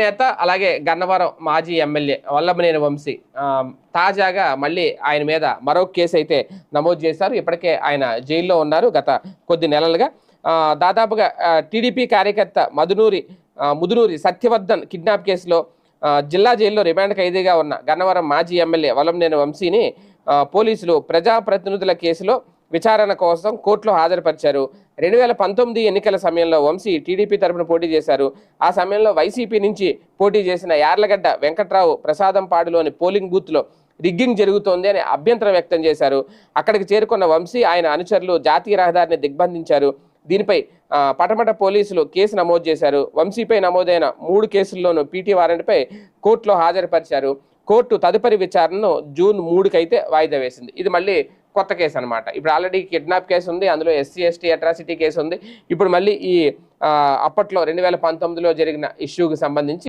నేత అలాగే గన్నవరం మాజీ ఎమ్మెల్యే వల్లభనేని వంశీ తాజాగా మళ్ళీ ఆయన మీద మరో కేసు అయితే నమోదు చేశారు. ఇప్పటికే ఆయన జైల్లో ఉన్నారు గత కొద్ది నెలలుగా. దాదాపుగా టీడీపీ కార్యకర్త ముదునూరి సత్యవర్ధన్ కిడ్నాప్ కేసులో జిల్లా జైల్లో రిమాండ్ ఖైదీగా ఉన్న గన్నవరం మాజీ ఎమ్మెల్యే వల్లభనేని వంశీని పోలీసులు ప్రజాప్రతినిధుల కేసులో విచారణ కోసం కోర్టులో హాజరుపరిచారు. 2019 ఎన్నికల సమయంలో వంశీ టీడీపీ తరపున పోటీ చేశారు. ఆ సమయంలో వైసీపీ నుంచి పోటీ చేసిన యార్లగడ్డ వెంకట్రావు ప్రసాదంపాడులోని పోలింగ్ బూత్లో రిగ్గింగ్ జరుగుతోంది అని అభ్యంతరం వ్యక్తం చేశారు. అక్కడికి చేరుకున్న వంశీ ఆయన అనుచరులు జాతీయ రహదారిని దిగ్బంధించారు. దీనిపై పటమట పోలీసులు కేసు నమోదు చేశారు. వంశీపై నమోదైన 3 కేసుల్లోనూ పీటీ వారెంట్పై కోర్టులో హాజరుపరిచారు. కోర్టు తదుపరి విచారణను జూన్ 3కి అయితే వాయిదా వేసింది. ఇది మళ్ళీ కొత్త కేసు అనమాట. ఇప్పుడు ఆల్రెడీ కిడ్నాప్ కేసు ఉంది, అందులో SC/ST అట్రాసిటీ కేసు ఉంది. ఇప్పుడు మళ్ళీ ఈ అప్పట్లో 2019లో జరిగిన ఇష్యూకి సంబంధించి